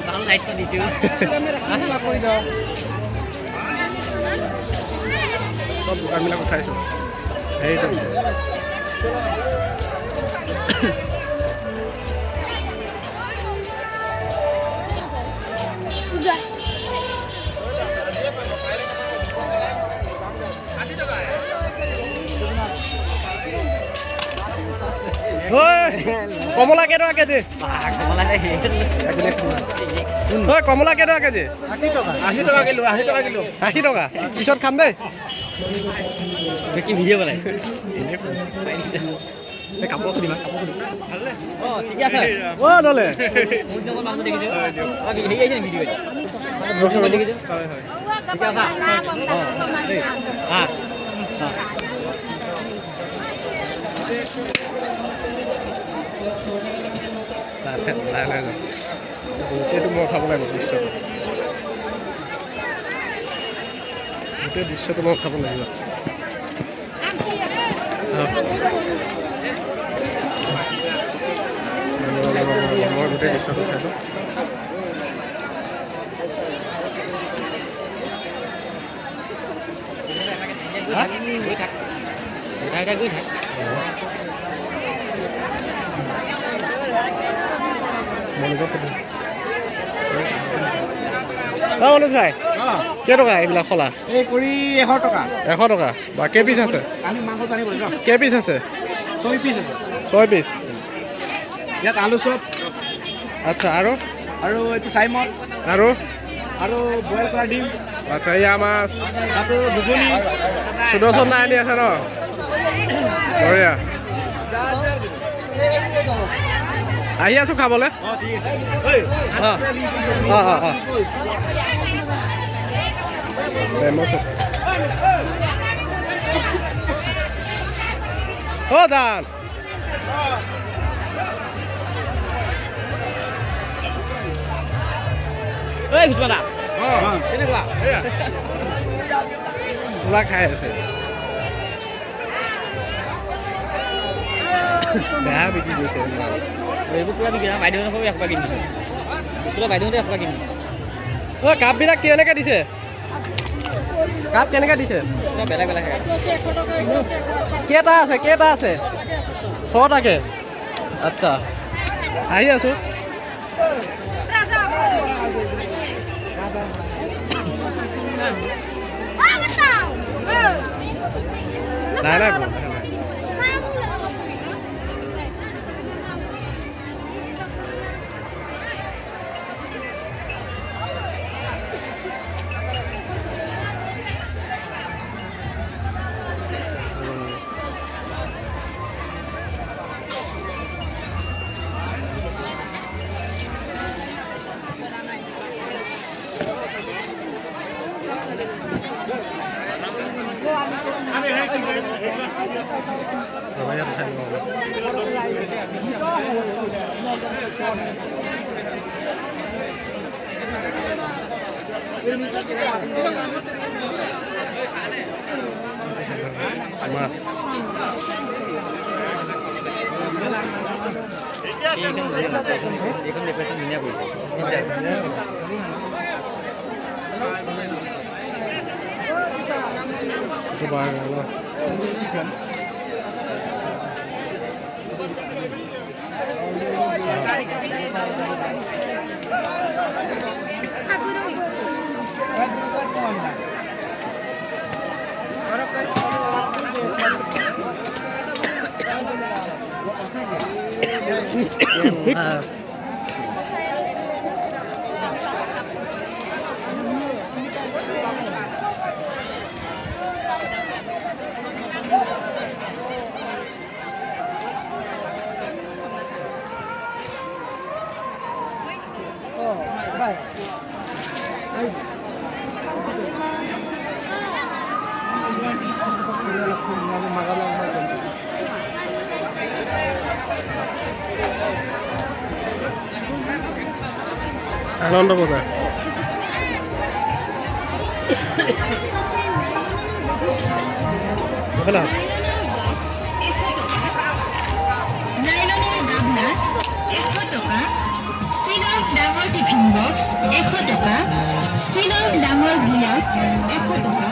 ভাল লাইটটা দিছো আমি ৰাখি কৈ দাও সব দোকানবিলাক উঠাইছো এইটো কমলা কেইটকা কেজি কমলা কেইটকা কেজি 80 টকা কিলো 80 টকা পিছত খাম দেই ভিডিঅ' বনাই কাপোৰ খুলিম ঠিকে আছে নলে এইটো মই উঠাব লাগিব দৃশ্যটো গোটেই দৃশ্যটো মই উঠাব লাগিব মই গোটেই দৃশ্যটো উঠাইছোঁ অনুজ ভাই কেইটকা এইবিলাক খোলা এই কৰি 100 টকা 100 টকা বা কেই পিচ আছে কেই পিচ আছে 6 পিচ আছে 6 পিচ ইয়াত আলু চপ আচ্ছা আৰু এইটো চাইমন আৰু বইল কৰা ডিম আচ্ছা এয়া মাছ আৰু দুগুনি সুদৰ্শন নাই আনি আছে ন বঢ়িয়া আহি আছো খাবলৈ জান খাই আছে বেয়া বিক্ৰী কৰিছে এইবোৰ কিবা বিক্ৰী বাইদেউ নকৰি এশপা কিনিছে স্কুলৰ বাইদেউহঁতে এশপা কিনিছে কাপবিলাক কেনেকৈ দিছে কাপ কেনেকৈ দিছে বেলেগ বেলেগ কেইটা আছে 6টাকে আচ্ছা আহি আছোঁ নাই নাই মাছ আনন্দ বজাৰ টিফিন বক্স 100 টকা, ষ্টীলৰ ডাঙৰ গিলাচ 100 টকা।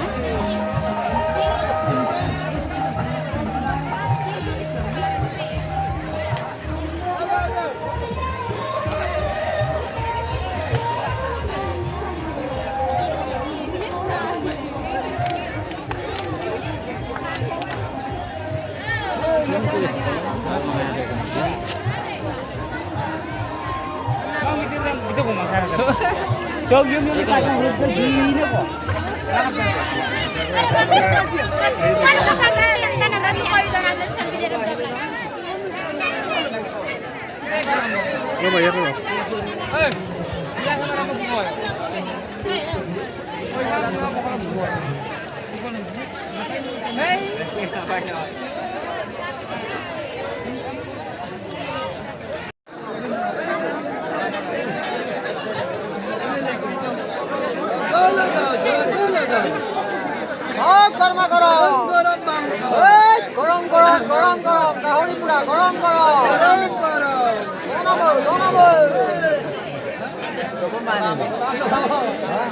গৰমা গৰম গৰম গৰম গৰম গৰম গাহৰি পুৰা গৰম গৰম গৰম